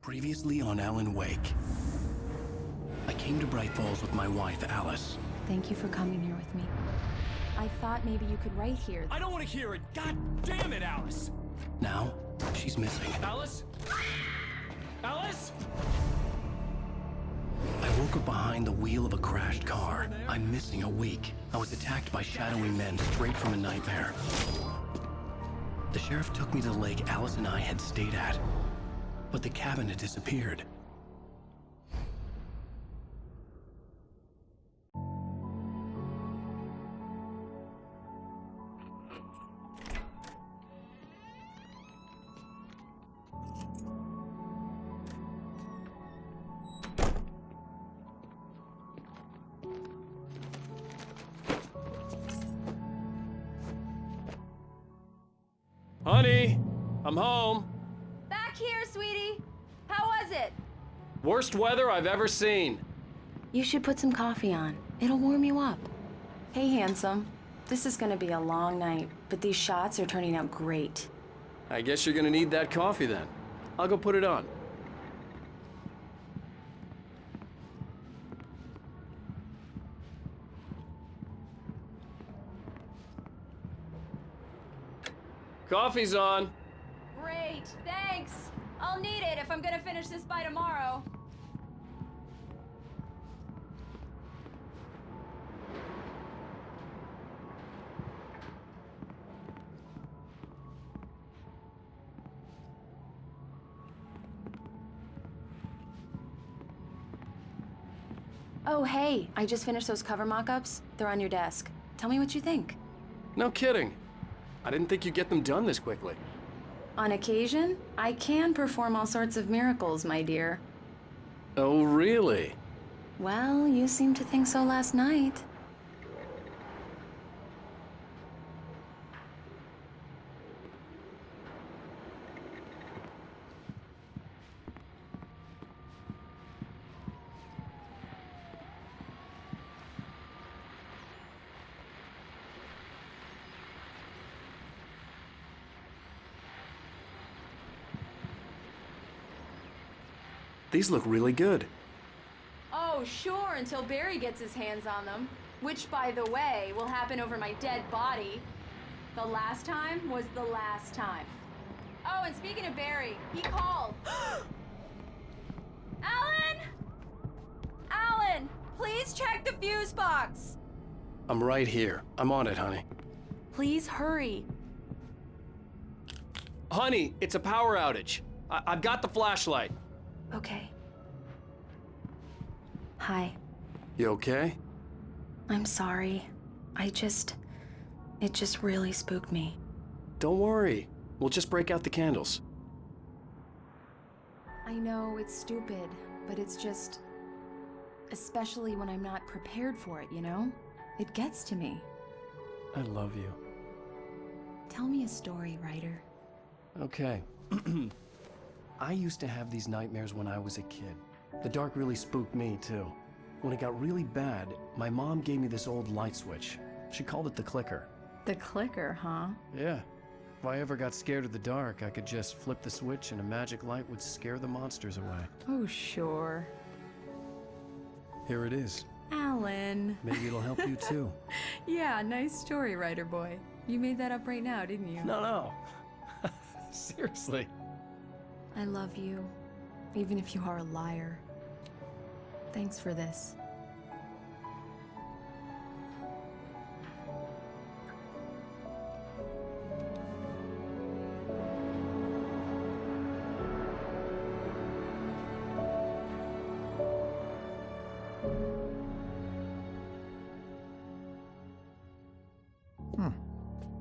Previously on Alan Wake. I came to Bright Falls with my wife, Alice. Thank you for coming here with me. I thought maybe you could write here. I don't want to hear it! God damn it, Alice! Now, she's missing. Alice? Alice? I woke up behind the wheel of a crashed car. I'm missing a week. I was attacked by shadowy men straight from a nightmare. The sheriff took me to the lake Alice and I had stayed at. But the cabin had disappeared. Honey, I'm home. Back here, sweetie. How was it? Worst weather I've ever seen. You should put some coffee on. It'll warm you up. Hey, handsome. This is gonna be a long night, but these shots are turning out great. I guess you're gonna need that coffee then. I'll go put it on. Coffee's on. Great, thanks. I'll need it if I'm gonna finish this by tomorrow. Oh, hey, I just finished those cover mock-ups. They're on your desk. Tell me what you think. No kidding. I didn't think you'd get them done this quickly. On occasion, I can perform all sorts of miracles, my dear. Oh, really? Well, you seemed to think so last night. These look really good. Oh, sure, until Barry gets his hands on them. Which, by the way, will happen over my dead body. The last time was the last time. Oh, and speaking of Barry, he called. Alan! Alan! Please check the fuse box! I'm right here. I'm on it, honey. Please hurry. Honey, it's a power outage. I've got the flashlight. Okay. Hi. You okay? I'm sorry. It just really spooked me. Don't worry. We'll just break out the candles. I know it's stupid, but it's just... especially when I'm not prepared for it, you know? It gets to me. I love you. Tell me a story, writer. Okay. I used to have these nightmares when I was a kid. The dark really spooked me, too. When it got really bad, my mom gave me this old light switch. She called it the clicker. The clicker, huh? Yeah. If I ever got scared of the dark, I could just flip the switch and a magic light would scare the monsters away. Oh, sure. Here it is. Alan. Maybe it'll help you, too. Yeah, nice story, writer boy. You made that up right now, didn't you? No. Seriously. I love you, even if you are a liar. Thanks for this.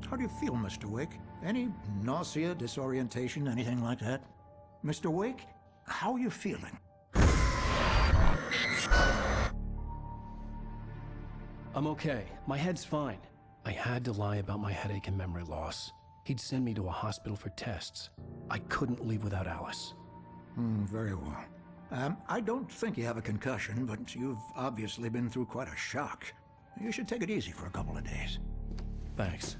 How do you feel, Mr. Wake? Any nausea, disorientation, anything like that? Mr. Wake, how are you feeling? I'm okay. My head's fine. I had to lie about my headache and memory loss. He'd send me to a hospital for tests. I couldn't leave without Alice. Very well. I don't think you have a concussion, but you've obviously been through quite a shock. You should take it easy for a couple of days. Thanks.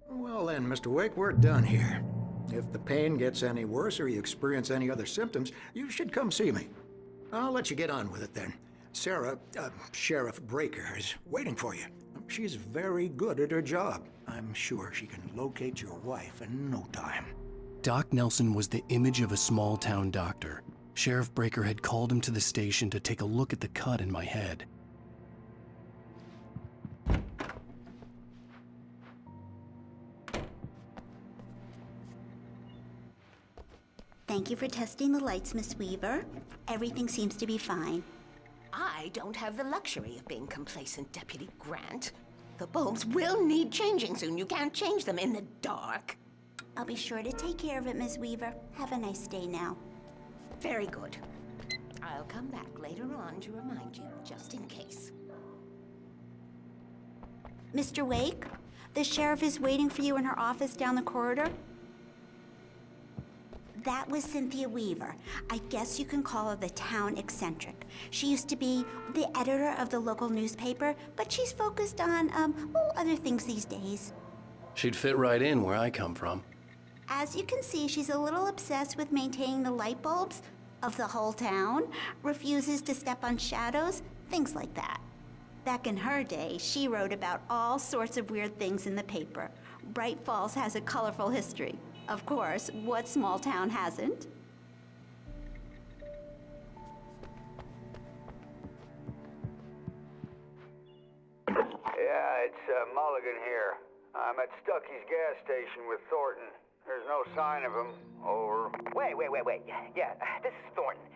Well then, Mr. Wake, we're done here. If the pain gets any worse or you experience any other symptoms, you should come see me. I'll let you get on with it then. Sarah, Sheriff Breaker, is waiting for you. She's very good at her job. I'm sure she can locate your wife in no time. Doc Nelson was the image of a small-town doctor. Sheriff Breaker had called him to the station to take a look at the cut in my head. Thank you for testing the lights, Miss Weaver. Everything seems to be fine. I don't have the luxury of being complacent, Deputy Grant. The bulbs will need changing soon. You can't change them in the dark. I'll be sure to take care of it, Miss Weaver. Have a nice day now. Very good. I'll come back later on to remind you, just in case. Mr. Wake, the sheriff is waiting for you in her office down the corridor. That was Cynthia Weaver. I guess you can call her the town eccentric. She used to be the editor of the local newspaper, but she's focused on, other things these days. She'd fit right in where I come from. As you can see, she's a little obsessed with maintaining the light bulbs of the whole town, refuses to step on shadows, things like that. Back in her day, she wrote about all sorts of weird things in the paper. Bright Falls has a colorful history. Of course, what small town hasn't? Yeah, it's Mulligan here. I'm at Stucky's gas station with Thornton. There's no sign of him. Over. Wait. Yeah, this is Thornton.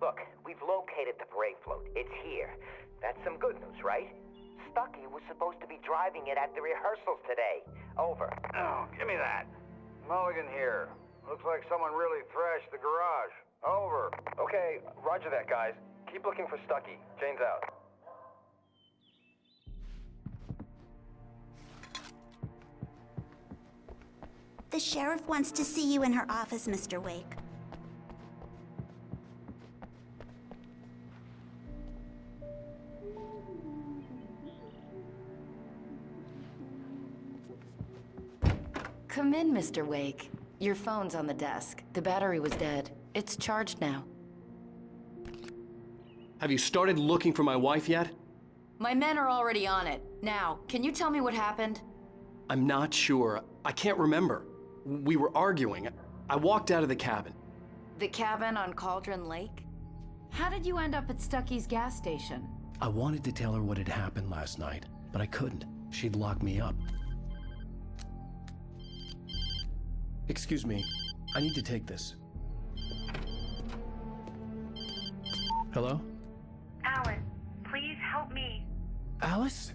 Look, we've located the brake float. It's here. That's some good news, right? Stucky was supposed to be driving it at the rehearsals today. Over. Oh, give me that. Mulligan here. Looks like someone really thrashed the garage. Over. Okay, roger that, guys. Keep looking for Stucky. Jane's out. The sheriff wants to see you in her office, Mr. Wake. Come in, Mr. Wake. Your phone's on the desk. The battery was dead. It's charged now. Have you started looking for my wife yet? My men are already on it. Now, can you tell me what happened? I'm not sure. I can't remember. We were arguing. I walked out of the cabin. The cabin on Cauldron Lake? How did you end up at Stucky's gas station? I wanted to tell her what had happened last night, but I couldn't. She'd lock me up. Excuse me, I need to take this. Hello? Alan, please help me. Alice?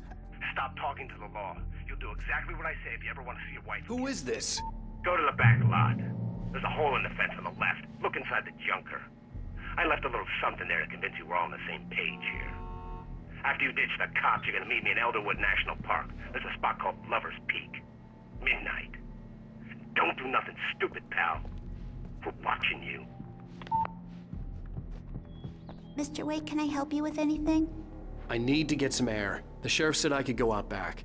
Stop talking to the law. You'll do exactly what I say if you ever want to see your wife. Who is this? Go to the back lot. There's a hole in the fence on the left. Look inside the junker. I left a little something there to convince you we're all on the same page here. After you ditch the cops, you're gonna meet me in Elderwood National Park. There's a spot called Lover's Peak. Midnight. Don't do nothing stupid, pal. We're watching you. Mr. Wake, can I help you with anything? I need to get some air. The sheriff said I could go out back.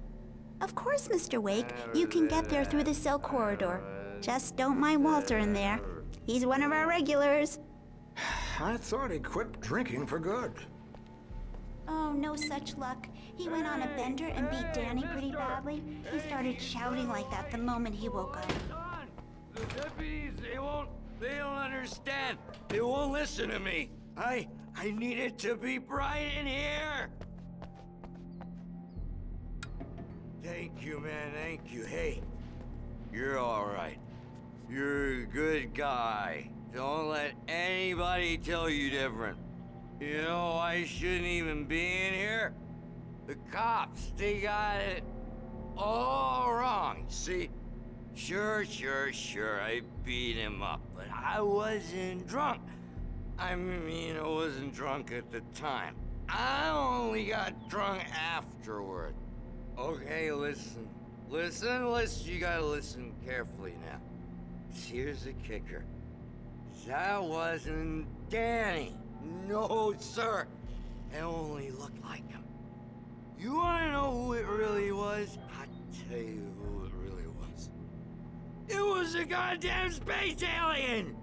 Of course, Mr. Wake. You can get there through the cell corridor. Just don't mind Walter in there. He's one of our regulars. I thought he quit drinking for good. Oh, no such luck. He went on a bender and beat Danny pretty badly. He started shouting like that the moment he woke up. The deputies, they don't understand. They won't listen to me. I need it to be bright in here. Thank you, man, thank you. Hey, you're all right. You're a good guy. Don't let anybody tell you different. You know, I shouldn't even be in here. The cops, they got it all wrong. See, sure, I beat him up, but I wasn't drunk. I mean, I wasn't drunk at the time. I only got drunk afterward. Okay, listen. You gotta listen carefully now. Here's the kicker. That wasn't Danny. No, sir. It only looked like him. You wanna know who it really was? I'll tell you who it really was. It was a goddamn space alien!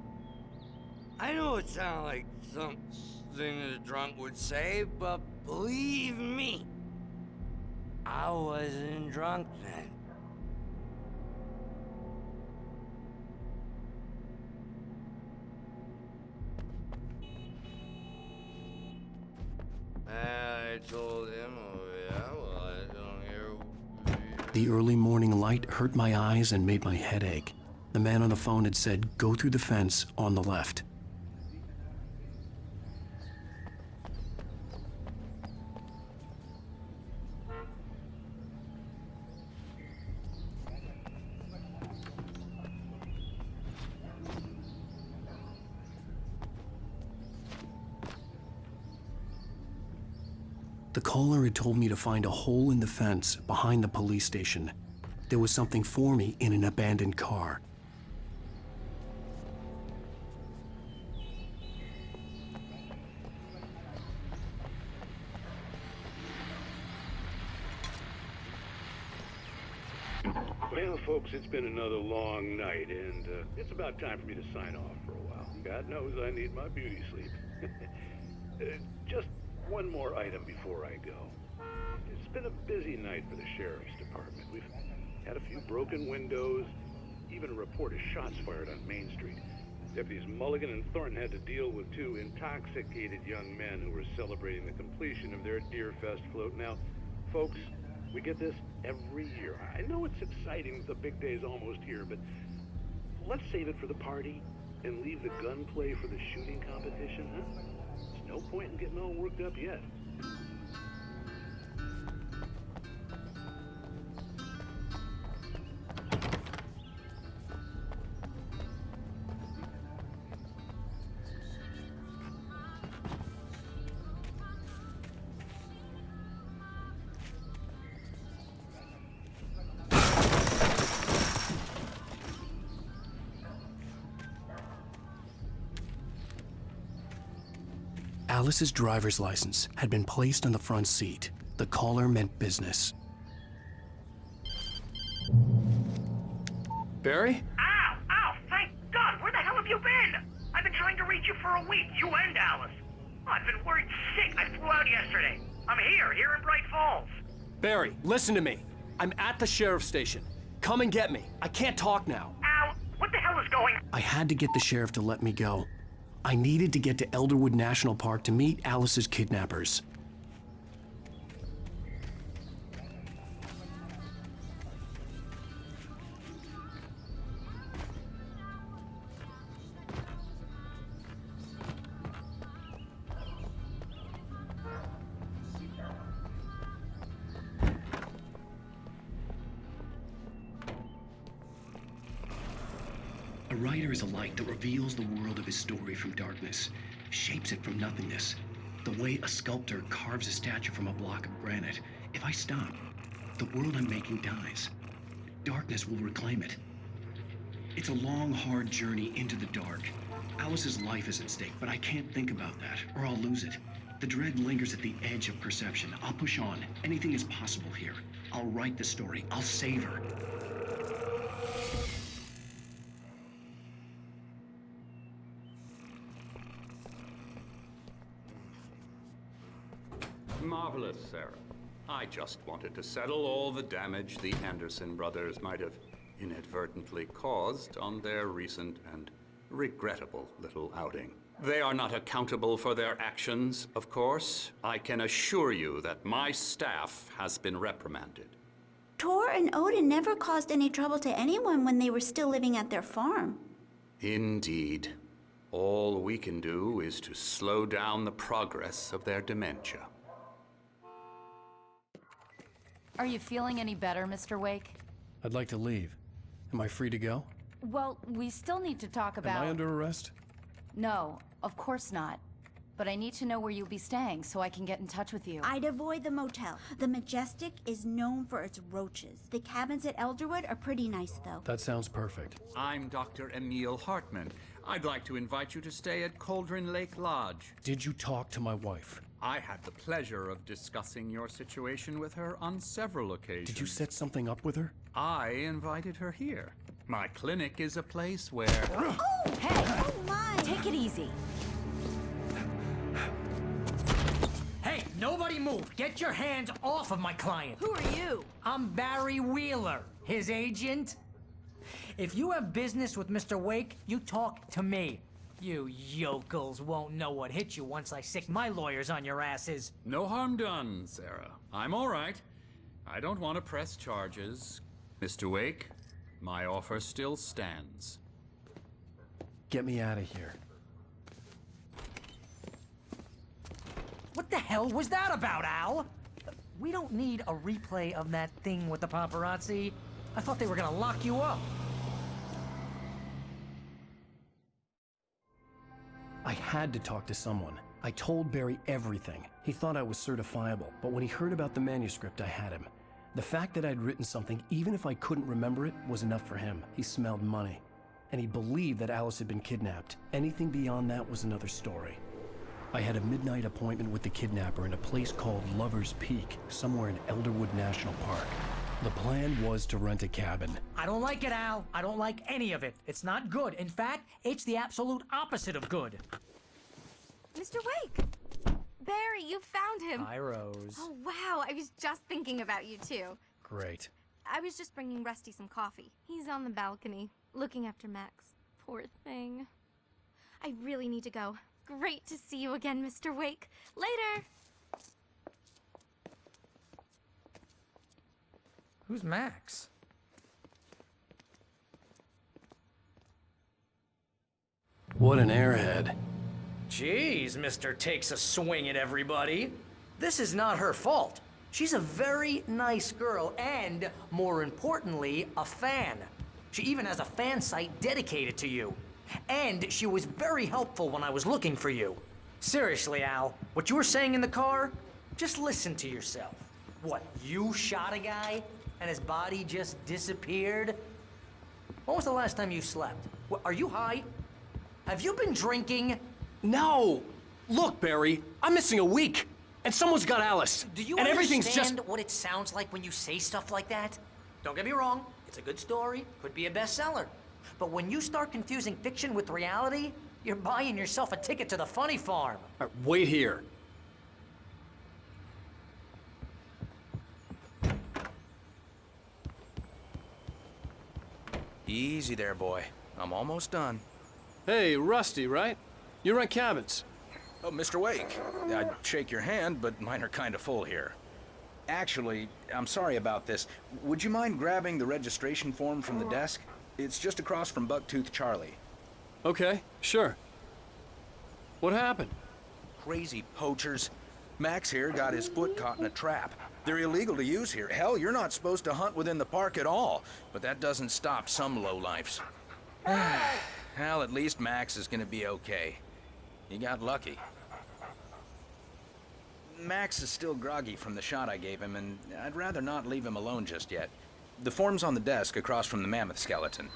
I know it sounds like something a drunk would say, but believe me, I wasn't drunk then. I told him, oh yeah, well, I don't hear. The early morning light hurt my eyes and made my head ache. The man on the phone had said, go through the fence on the left. The caller had told me to find a hole in the fence behind the police station. There was something for me in an abandoned car. Well, folks, it's been another long night, and it's about time for me to sign off for a while. God knows I need my beauty sleep. Just one more item before I go. It's been a busy night for the Sheriff's Department. We've had a few broken windows, even a report of shots fired on Main Street. Deputies Mulligan and Thornton had to deal with two intoxicated young men who were celebrating the completion of their Deerfest float. Now, folks, we get this every year. I know it's exciting, the big day's almost here, but let's save it for the party and leave the gunplay for the shooting competition, huh? There's no point in getting all worked up yet. Alice's driver's license had been placed on the front seat. The caller meant business. Barry? Ow! Ow! Thank God! Where the hell have you been? I've been trying to reach you for a week, you and Alice. I've been worried sick. I flew out yesterday. I'm here in Bright Falls. Barry, listen to me. I'm at the sheriff's station. Come and get me. I can't talk now. Al, what the hell is going on? I had to get the sheriff to let me go. I needed to get to Elderwood National Park to meet Alice's kidnappers. A writer is a light that reveals the world of his story from darkness, shapes it from nothingness. The way a sculptor carves a statue from a block of granite. If I stop, the world I'm making dies. Darkness will reclaim it. It's a long, hard journey into the dark. Alice's life is at stake, but I can't think about that, or I'll lose it. The dread lingers at the edge of perception. I'll push on. Anything is possible here. I'll write the story. I'll save her. Marvelous, Sarah. I just wanted to settle all the damage the Anderson brothers might have inadvertently caused on their recent and regrettable little outing. They are not accountable for their actions, of course. I can assure you that my staff has been reprimanded. Tor and Odin never caused any trouble to anyone when they were still living at their farm. Indeed. All we can do is to slow down the progress of their dementia. Are you feeling any better, Mr. Wake? I'd like to leave. Am I free to go? Well, we still need to talk about... Am I under arrest? No, of course not. But I need to know where you'll be staying so I can get in touch with you. I'd avoid the motel. The Majestic is known for its roaches. The cabins at Elderwood are pretty nice, though. That sounds perfect. I'm Dr. Emil Hartman. I'd like to invite you to stay at Cauldron Lake Lodge. Did you talk to my wife? I had the pleasure of discussing your situation with her on several occasions. Did you set something up with her? I invited her here. My clinic is a place where... Oh, hey! Oh, my! Take it easy. Hey, nobody move! Get your hands off of my client! Who are you? I'm Barry Wheeler, his agent. If you have business with Mr. Wake, you talk to me. You yokels won't know what hit you once I sick my lawyers on your asses. No harm done, Sarah. I'm all right. I don't want to press charges. Mr. Wake, my offer still stands. Get me out of here. What the hell was that about, Al? We don't need a replay of that thing with the paparazzi. I thought they were gonna lock you up. I had to talk to someone. I told Barry everything. He thought I was certifiable, but when he heard about the manuscript, I had him. The fact that I'd written something, even if I couldn't remember it, was enough for him. He smelled money. And he believed that Alice had been kidnapped. Anything beyond that was another story. I had a midnight appointment with the kidnapper in a place called Lover's Peak, somewhere in Elderwood National Park. The plan was to rent a cabin. I don't like it, Al. I don't like any of it. It's not good. In fact, it's the absolute opposite of good. Mr. Wake! Barry, you found him! Hi, Rose. Oh, wow. I was just thinking about you, too. Great. I was just bringing Rusty some coffee. He's on the balcony, looking after Max. Poor thing. I really need to go. Great to see you again, Mr. Wake. Later! Who's Max? What an airhead. Jeez, Mr. Takes a swing at everybody. This is not her fault. She's a very nice girl and, more importantly, a fan. She even has a fan site dedicated to you. And she was very helpful when I was looking for you. Seriously, Al, what you were saying in the car, just listen to yourself. What, you shot a guy and his body just disappeared? When was the last time you slept? What, are you high? Have you been drinking? No! Look, Barry, I'm missing a week, and someone's got Alice. Do you and everything's understand just... what it sounds like when you say stuff like that? Don't get me wrong, it's a good story, could be a bestseller. But when you start confusing fiction with reality, you're buying yourself a ticket to the funny farm. Wait here. Easy there, boy. I'm almost done. Hey, Rusty, right? You rent cabins. Oh, Mr. Wake. I'd shake your hand, but mine are kind of full here. Actually, I'm sorry about this. Would you mind grabbing the registration form from the desk? It's just across from Bucktooth Charlie. Okay, sure. What happened? Crazy poachers. Max here got his foot caught in a trap. They're illegal to use here. Hell, you're not supposed to hunt within the park at all. But that doesn't stop some lowlifes. Well, at least Max is gonna be okay. He got lucky. Max is still groggy from the shot I gave him, and I'd rather not leave him alone just yet. The form's on the desk across from the mammoth skeleton.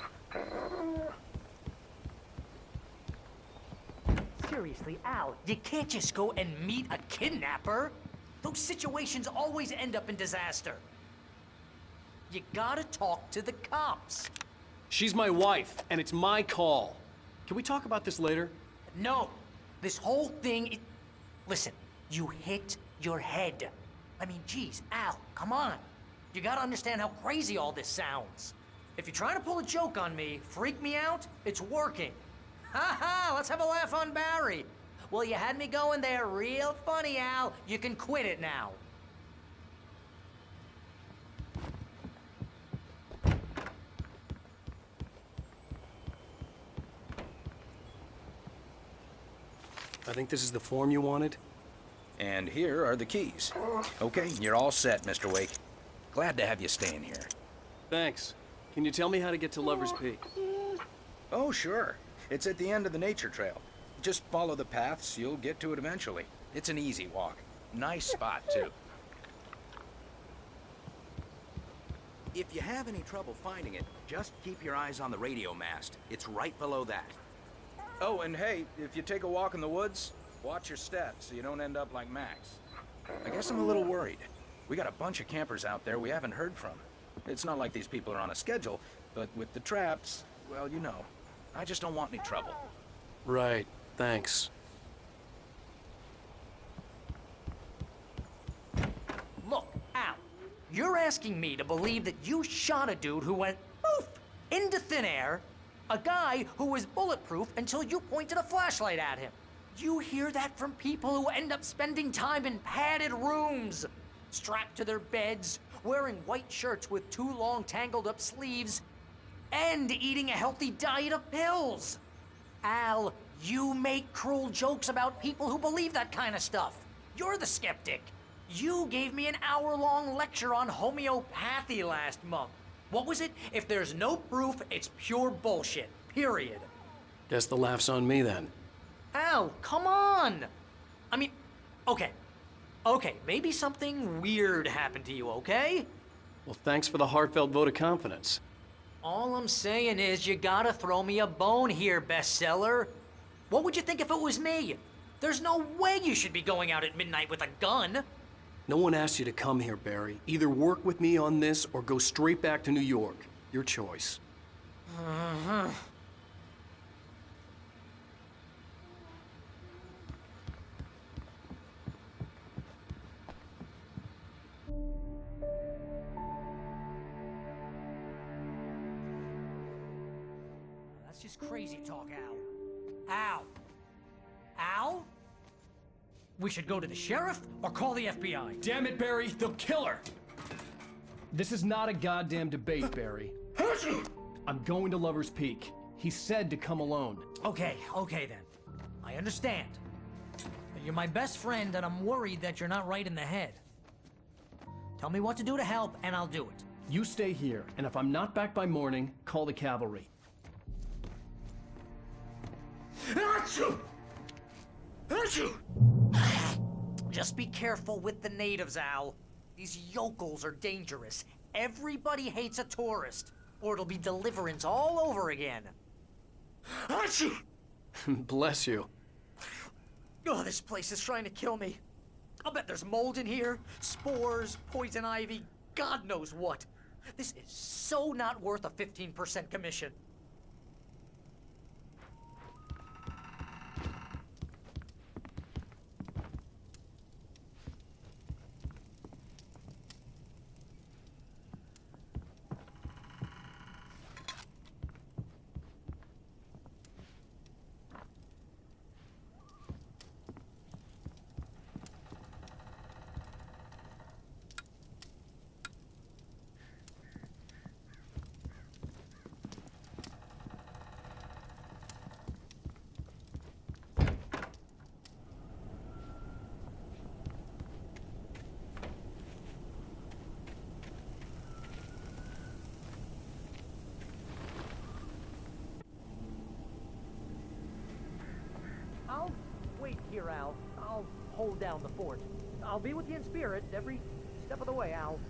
Seriously, Al, you can't just go and meet a kidnapper. Those situations always end up in disaster. You gotta talk to the cops. She's my wife, and it's my call. Can we talk about this later? No, this whole thing, listen, you hit your head. I mean, geez, Al, come on. You gotta understand how crazy all this sounds. If you're trying to pull a joke on me, freak me out, it's working. Ha ha, let's have a laugh on Barry. Well, you had me going there real funny, Al. You can quit it now. I think this is the form you wanted. And here are the keys. Okay, you're all set, Mr. Wake. Glad to have you staying here. Thanks. Can you tell me how to get to Lover's Peak? Oh, sure. It's at the end of the nature trail. Just follow the paths, you'll get to it eventually. It's an easy walk. Nice spot, too. If you have any trouble finding it, just keep your eyes on the radio mast. It's right below that. Oh, and hey, if you take a walk in the woods, watch your steps so you don't end up like Max. I guess I'm a little worried. We got a bunch of campers out there we haven't heard from. It's not like these people are on a schedule, But with the traps, well, you know, I just don't want any trouble. Right, thanks. Look, Al, you're asking me to believe that you shot a dude who went poof into thin air, a guy who was bulletproof until you pointed a flashlight at him. You hear that from people who end up spending time in padded rooms, strapped to their beds, wearing white shirts with too long tangled up sleeves, and eating a healthy diet of pills. Al, you make cruel jokes about people who believe that kind of stuff. You're the skeptic. You gave me an hour-long lecture on homeopathy last month. What was it? If there's no proof, it's pure bullshit. Period. Guess the laugh's on me then. Al, come on! I mean, okay. Okay, maybe something weird happened to you, okay? Well, thanks for the heartfelt vote of confidence. All I'm saying is you gotta throw me a bone here, bestseller. What would you think if it was me? There's no way you should be going out at midnight with a gun. No one asked you to come here, Barry. Either work with me on this or go straight back to New York. Your choice. That's just crazy talk, Al. Al? Al? We should go to the sheriff or call the FBI. Damn it, Barry, they'll kill her! This is not a goddamn debate, Barry. I'm going to Lover's Peak. He said to come alone. Okay then. I understand. But you're my best friend and I'm worried that you're not right in the head. Tell me what to do to help and I'll do it. You stay here, and if I'm not back by morning, call the cavalry. Just be careful with the natives, Al. These yokels are dangerous. Everybody hates a tourist, or it'll be Deliverance all over again. Bless you. Oh, this place is trying to kill me. I'll bet there's mold in here, spores, poison ivy, God knows what. This is so not worth a 15% commission. I'll wait here, Al. I'll hold down the fort. I'll be with you in spirit every step of the way, Al.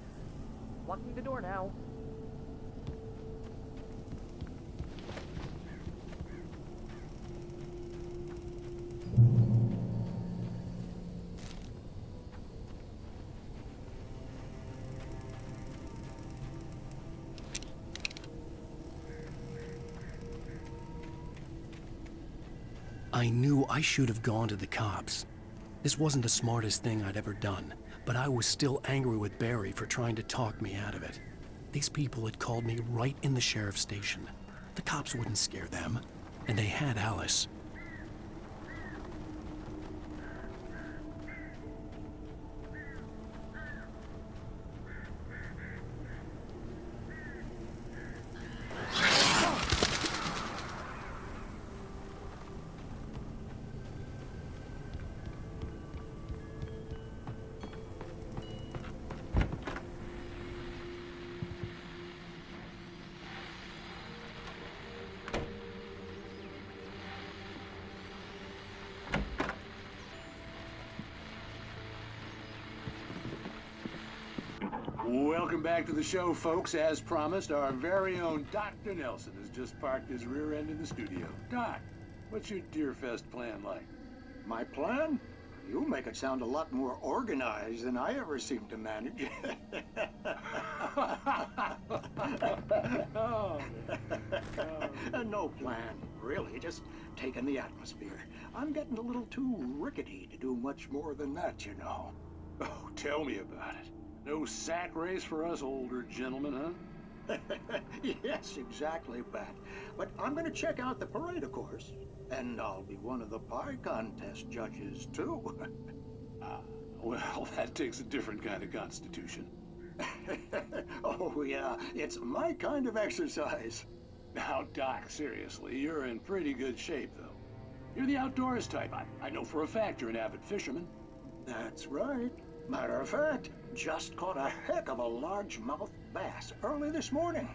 Locking the door now. I knew I should have gone to the cops. This wasn't the smartest thing I'd ever done, but I was still angry with Barry for trying to talk me out of it. These people had called me right in the sheriff's station. The cops wouldn't scare them, and they had Alice. Welcome back to the show, folks. As promised, our very own Dr. Nelson has just parked his rear end in the studio. Doc, what's your Deerfest plan like? My plan? You make it sound a lot more organized than I ever seem to manage. No plan, really, just taking the atmosphere. I'm getting a little too rickety to do much more than that, you know. Oh, tell me about it. No sack race for us older gentlemen, huh? Yes, exactly, Pat. But I'm gonna check out the parade, of course. And I'll be one of the pie contest judges, too. Well, that takes a different kind of constitution. Oh, yeah, it's my kind of exercise. Now, Doc, seriously, you're in pretty good shape, though. You're the outdoors type. I know for a fact you're an avid fisherman. That's right. Matter of fact, just caught a heck of a largemouth bass early this morning.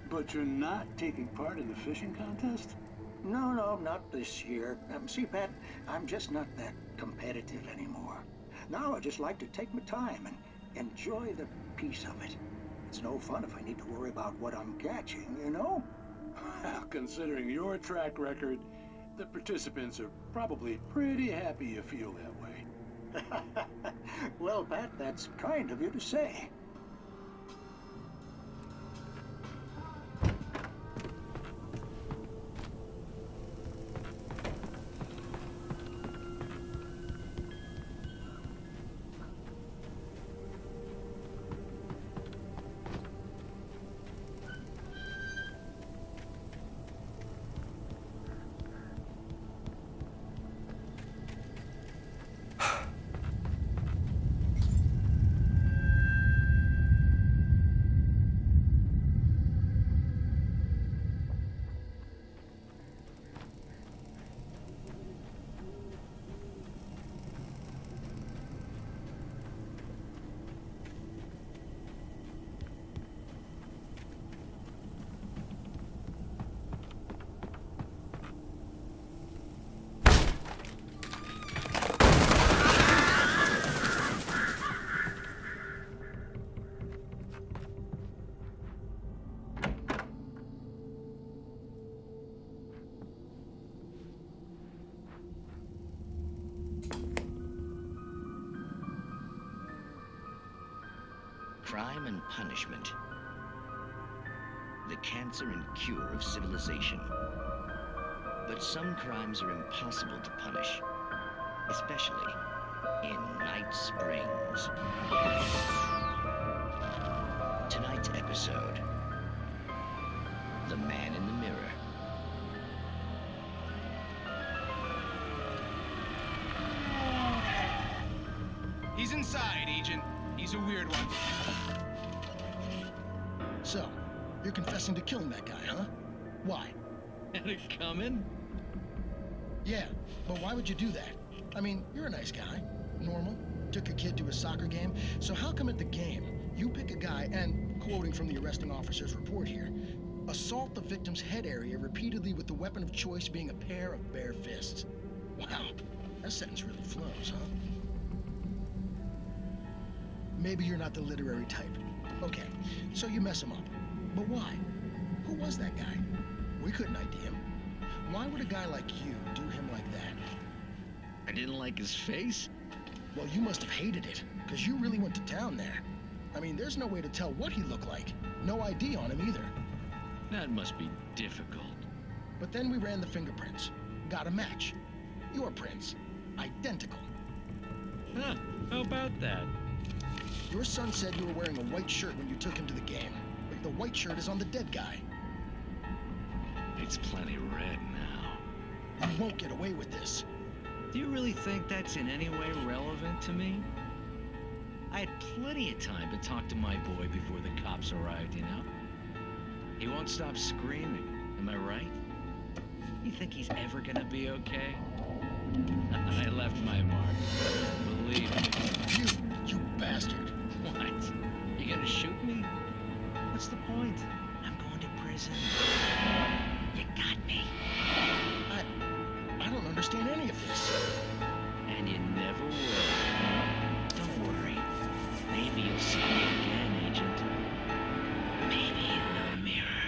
But you're not taking part in the fishing contest? No, not this year. See, Pat, I'm just not that competitive anymore. Now I just like to take my time and enjoy the peace of it. It's no fun if I need to worry about what I'm catching, you know? Well, considering your track record, the participants are probably pretty happy you feel that way. Well, Pat, that's kind of you to say. Crime and punishment. The cancer and cure of civilization. But some crimes are impossible to punish, especially in Night Springs. Tonight's episode, The Man in the Mirror. He's inside, Agent. He's a weird one. So, you're confessing to killing that guy, huh? Why? Had it coming? Yeah, but why would you do that? I mean, you're a nice guy. Normal. Took a kid to a soccer game. So how come at the game, you pick a guy and, quoting from the arresting officer's report here, assault the victim's head area repeatedly with the weapon of choice being a pair of bare fists? Wow, that sentence really flows, huh? Maybe you're not the literary type. Okay, so you mess him up. But why? Who was that guy? We couldn't ID him. Why would a guy like you do him like that? I didn't like his face? Well, you must have hated it, because you really went to town there. I mean, there's no way to tell what he looked like. No ID on him either. That must be difficult. But then we ran the fingerprints. Got a match. Your prints. Identical. Huh, how about that? Your son said you were wearing a white shirt when you took him to the game. But the white shirt is on the dead guy. It's plenty red now. You won't get away with this. Do you really think that's in any way relevant to me? I had plenty of time to talk to my boy before the cops arrived, you know? He won't stop screaming, am I right? You think he's ever gonna be okay? I left my mark. Believe me. You bastard. What? You gonna shoot me? What's the point? I'm going to prison. You got me. I don't understand any of this. And you never will. Don't worry. Maybe you'll see me again, Agent. Maybe in the mirror.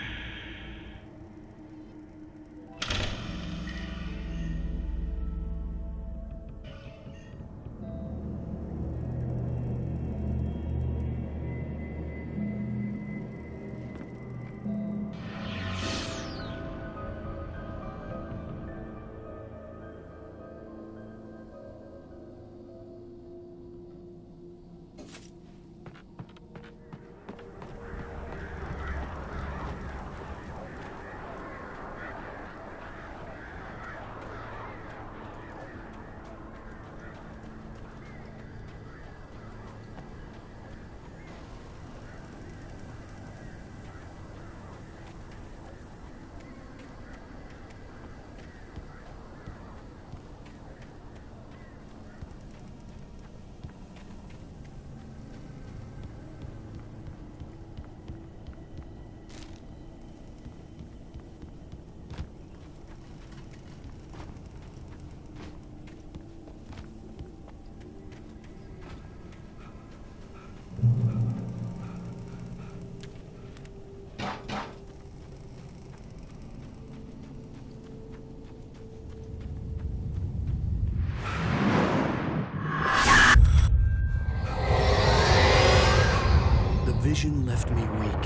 vision left me weak.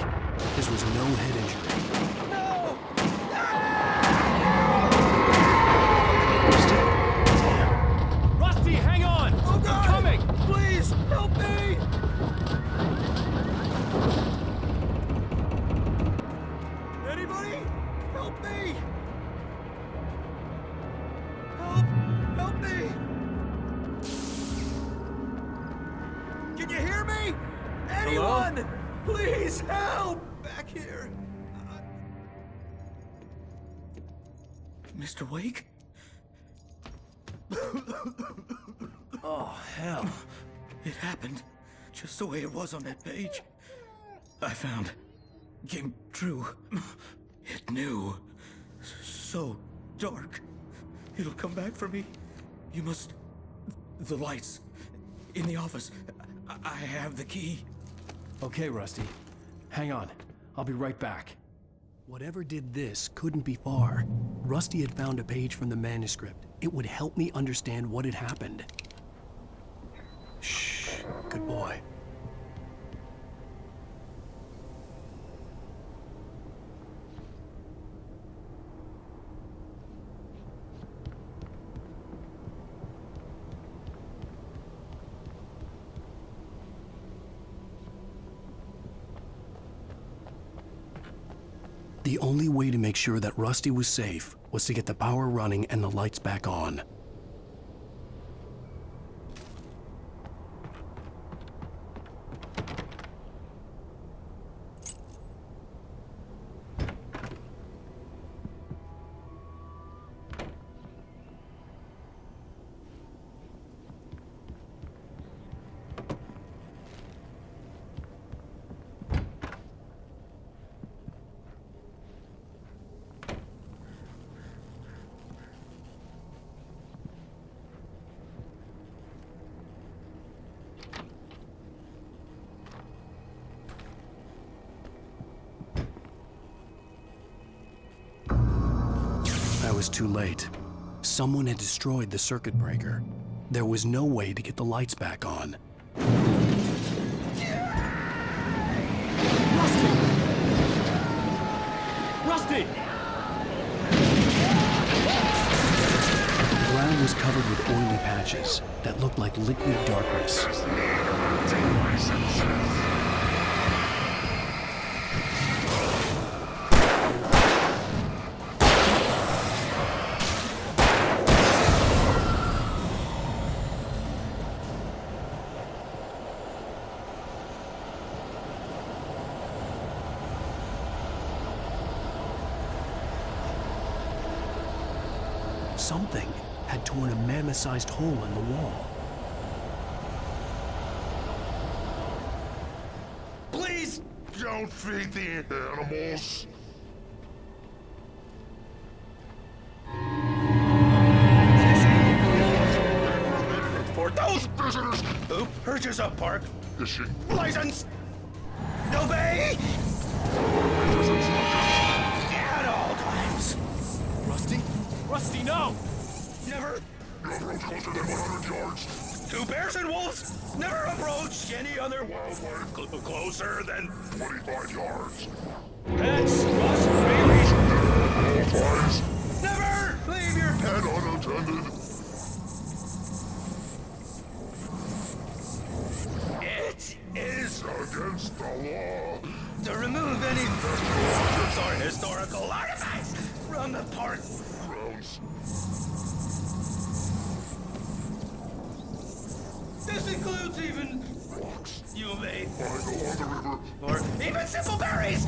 This was no head injury. Rusty, hang on! Oh, God! I'm coming! Please, help me! Anybody? Help me! Help me! Can you hear me? Anyone? Hello? Please help! Back here. Mr. Wake? Oh, hell. It happened just the way it was on that page. I found. Came true. It knew. So dark. It'll come back for me. You must... The lights. In the office. I have the key. Okay, Rusty. Hang on. I'll be right back. Whatever did this couldn't be far. Rusty had found a page from the manuscript. It would help me understand what had happened. Shh, good boy. The only way to make sure that Rusty was safe was to get the power running and the lights back on. I was too late. Someone had destroyed the circuit breaker. There was no way to get the lights back on. Rusty! The ground was covered with oily patches that looked like liquid darkness. Something had torn a mammoth-sized hole in the wall. Please don't feed the animals. For those visitors who purchase a park license, obey at all times. Rusty? Rusty, no! Never approach closer than 100 yards. Two bears and wolves never approach any other wildlife closer than 25 yards. Pets must freely. Flies. Never leave your pet unattended. It is against the law to remove any personal objects or historical artifacts from the park grounds. This includes even rocks you may find along the river, or even simple berries.